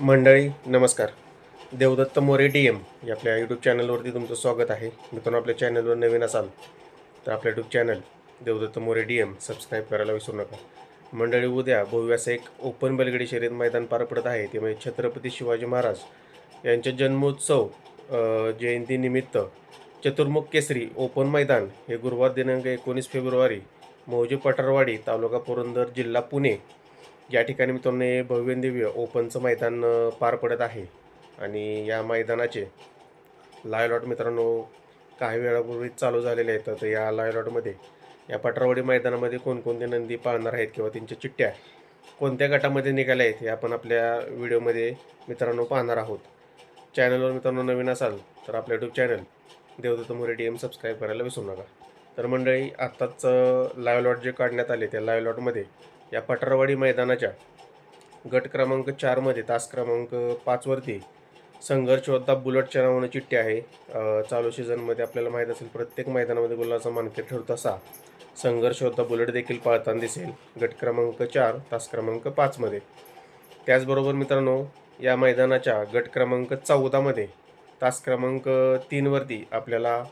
मंडळी नमस्कार. Devdatt More D M या आपल्या यूट्यूब चॅनलवरती तुमचं स्वागत आहे. मित्रांनो, आपल्या चॅनलवर नवीन असाल तर आपल्या YouTube channel Devdatta More D M subscribe करायला विसरू नका. मंडळी, उद्या भव्य असं एक ओपन बैलगाडी शर्यत मैदान पार पडत आहे. ते म्हणजे छत्रपती शिवाजी महाराज यांच्या जन्मोत्सव जयंतीनिमित्त चतुर्मुख केसरी ओपन मैदान हे गुरुवार दिनांक 19 फेब्रुवारी मौजे पठारवाडी तालुका पुरंदर जिल्हा पुणे या ठिकाणी मित्रांनो हे भव्य दिव्य ओपनचं मैदान पार पडत आहे. आणि या मैदानाचे लाईव्ह लॉट मित्रांनो काही वेळापूर्वी चालू झालेले आहेत. तर या लाईव्ह लॉटमध्ये या पटरावडी मैदानामध्ये कोणकोणते नंदी पाळणार आहेत किंवा त्यांच्या चिठ्ठ्या कोणत्या गटामध्ये निघाल्या आहेत हे आपण आपल्या व्हिडिओमध्ये मित्रांनो पाहणार आहोत. चॅनलवर मित्रांनो नवीन असाल तर आपल्या YouTube channel Devdatta More D M subscribe करायला विसरू नका. तर मंडळी, आत्ताच लाईव्ह लॉट जे काढण्यात आले त्या लाईव्ह लॉटमध्ये या पठारवाडी मैदानाच्या गट क्रमांक 4मध्ये तास क्रमांक 5वरती संघर्ष योद्धा बुलेटच्या नावानं चिठ्ठी आहे. चालू सीझनमध्ये आपल्याला माहीत असेल प्रत्येक मैदानामध्ये गुलाचा मानकरी ठरतो असा संघर्ष योद्धा बुलेट देखील पाळताना दिसेल गट क्रमांक 4 तास क्रमांक 5मध्ये. त्याचबरोबर मित्रांनो, या मैदानाच्या गट क्रमांक 14मध्ये तास क्रमांक 3वरती आपल्याला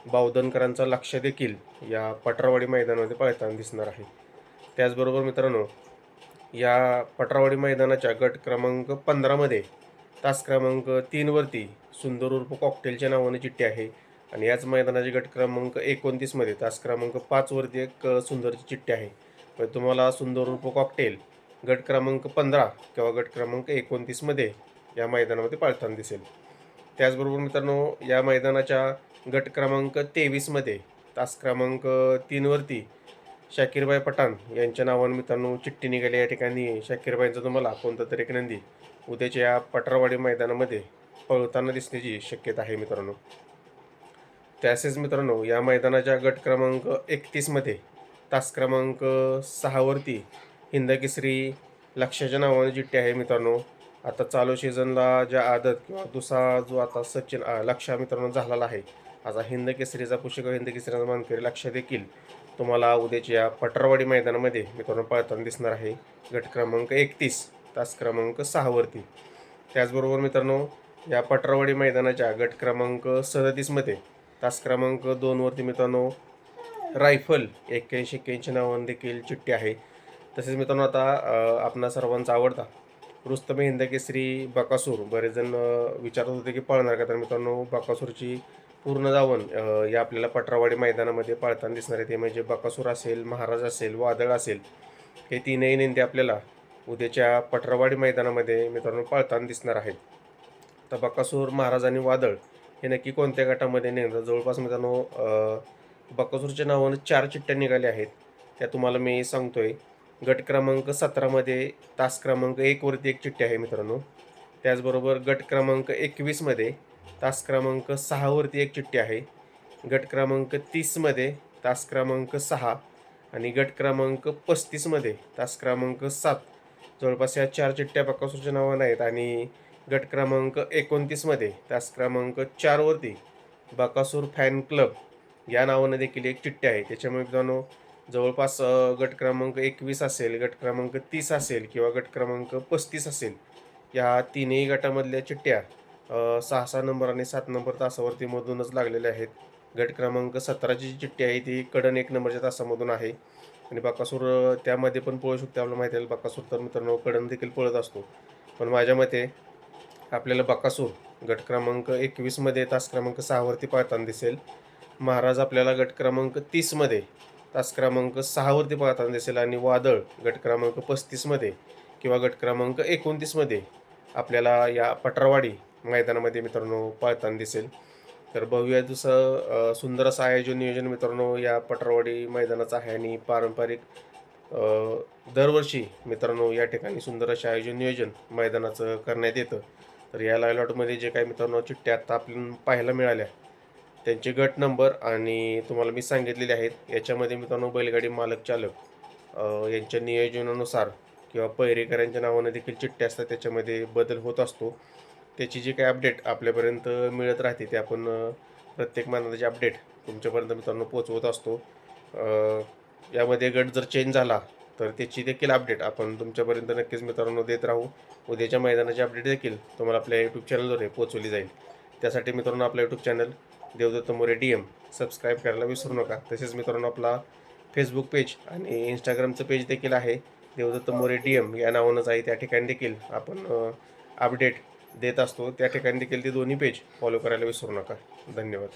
बावधनकरांचा लक्ष देखील या पठारवाडी मैदानामध्ये पाळताना दिसणार आहे. त्याचबरोबर मित्रांनो, या पठारवाडी मैदानाच्या गट क्रमांक 15मध्ये तास क्रमांक 3वरती सुंदर उर्फ कॉकटेलच्या नावाने चिठ्ठी आहे. आणि याच मैदानाची गट क्रमांक 29मध्ये तास क्रमांक 5वरती एक सुंदरची चिठ्ठी आहे. पण तुम्हाला सुंदर उर्फ कॉकटेल गट क्रमांक 15 किंवा गट क्रमांक 29मध्ये या मैदानामध्ये पाळताना दिसेल. त्याचबरोबर मित्रांनो, या मैदानाच्या गट क्रमांक 23मध्ये तास क्रमांक 3वरती शाकीरबाई पठाण यांच्या नावानं मित्रांनो चिठ्ठी निघाली. या ठिकाणी शाकीरबाईंचा तुम्हाला कोणता तरी एक नंदी उद्याच्या या पठारवाडी मैदानामध्ये पळताना दिसण्याची शक्यता आहे मित्रांनो. तसेच मित्रांनो, या मैदानाच्या गट क्रमांक 31मध्ये तास क्रमांक 6वरती हिंदकेसरी लक्षाच्या नावाने चिठ्ठी आहे मित्रांनो. आता चालू सीझनला ज्या आदत किंवा दुसरा जो आता सचिन लक्षा मित्रांनो झालेला आहे, आता हिंदकेसरीचा पुशेगाव हिंदकेसरीचा मानकरी लक्ष देखील तुम्हाला उद्याच्या या पठारवाडी मैदानामध्ये मित्रांनो पळताना दिसणार आहे गट क्रमांक 31 तास क्रमांक 6वरती. त्याचबरोबर मित्रांनो, या पठारवाडी मैदानाच्या गट क्रमांक 37मध्ये तास क्रमांक 2वरती मित्रांनो रायफल 81-81 नावानं देखील चिठ्ठी आहे. तसेच मित्रांनो, आता आपणा सर्वांचा आवडता रुस्तमे हिंदकेसरी बकासूर बरेच जण विचारत होते की पळणार का. तर मित्रांनो, बकासूरची पूर्ण धावण या आपल्याला पठारवाडी मैदानामध्ये पाळताना दिसणार आहे. ते म्हणजे बकासूर असेल, महाराज असेल, वादळ असेल, हे तीनही नंदी आपल्याला उद्याच्या पठारवाडी मैदानामध्ये मित्रांनो पाळताना दिसणार आहेत. तर बकासूर, महाराज आणि वादळ हे नक्की कोणत्या गटामध्ये निघतात? जवळपास मित्रांनो बकासूरच्या नावानं 4 चिठ्ठ्या निघाल्या आहेत. त्या तुम्हाला मी सांगतोय. गट क्रमांक 17मध्ये तास क्रमांक 1वरती एक चिठ्ठी आहे मित्रांनो. त्याचबरोबर गट क्रमांक 21मध्ये तास क्रमांक 6वरती एक चिठ्ठी आहे. गट क्रमांक 30मध्ये तास क्रमांक 6 आणि गट क्रमांक 35मध्ये तास क्रमांक 7. जवळपास या 4 चिठ्ठ्या बकासूरच्या नावानं आहेत. आणि गट क्रमांक 29मध्ये तास क्रमांक 4वरती बकासूर फॅन क्लब या नावानं देखील एक चिठ्ठी आहे. त्याच्यामुळे मित्रांनो, जवळपास गट क्रमांक 21 असेल, गट क्रमांक 30 असेल किंवा गट क्रमांक 35 असेल, या तीनही गटामधल्या चिठ्ठ्या 6-6 नंबर आणि 7 नंबर तासावरती मधूनच लागलेल्या आहेत. गट क्रमांक 17ची जी चिठ्ठी आहे ती कडन 1 नंबरच्या तासामधून आहे. आणि बकासूर त्यामध्ये पण पळू शकते. आपल्याला माहिती आहे बकासूर तर मित्रांनो कडन देखील पळत असतो. पण माझ्या मते आपल्याला बकासूर गट क्रमांक 21मध्ये तास क्रमांक 6वरती पाळताना दिसेल. महाराज आपल्याला गट क्रमांक 30मध्ये तास क्रमांक 6वरती पाळताना दिसेल. आणि वादळ गट क्रमांक 35मध्ये किंवा गट क्रमांक 29मध्ये आपल्याला या पठारवाडी मैदानामध्ये मित्रांनो पाळताना दिसेल. तर भव्य दुसरं सुंदर असं आयोजन नियोजन मित्रांनो या पठारवाडी मैदानाचं आहे. आणि पारंपरिक दरवर्षी मित्रांनो या ठिकाणी सुंदर असे आयोजन नियोजन मैदानाचं करण्यात येतं. तर या लाईव्ह लॉटमध्ये जे काही मित्रांनो चिठ्ठ्या आता आपल्याला पाहायला मिळाल्या त्यांचे गट नंबर आणि तुम्हाला मी सांगितलेले आहेत. याच्यामध्ये मित्रांनो बैलगाडी मालक चालक यांच्या नियोजनानुसार किंवा पैरेकरांच्या नावानं देखील चिठ्ठ्या असतात, त्याच्यामध्ये बदल होत असतो. त्याची जी काही अपडेट आपल्यापर्यंत मिळत राहते ते आपण प्रत्येक मैदानाची अपडेट तुमच्यापर्यंत मित्रांनो पोहोचवत असतो. यामध्ये गट जर चेंज झाला तर त्याची देखील अपडेट आपण तुमच्यापर्यंत नक्कीच मित्रांनो देत राहू. उद्याच्या मैदानाची अपडेट देखील तुम्हाला आपल्या यूट्यूब चॅनलद्वारे पोहोचवली जाईल. त्यासाठी मित्रांनो आपला YouTube channel Devdatta More DM subscribe करायला विसरू नका. तसेच मित्रांनो आपला फेसबुक पेज आणि इंस्टाग्रामचं पेज देखील आहे. देवदत्त मोरे DM या नावानंच आहे. त्या ठिकाणी देखील आपण अपडेट देत असतो. त्या ठिकाणी देखील ते दोन्ही पेज फॉलो करायला विसरू नका. धन्यवाद.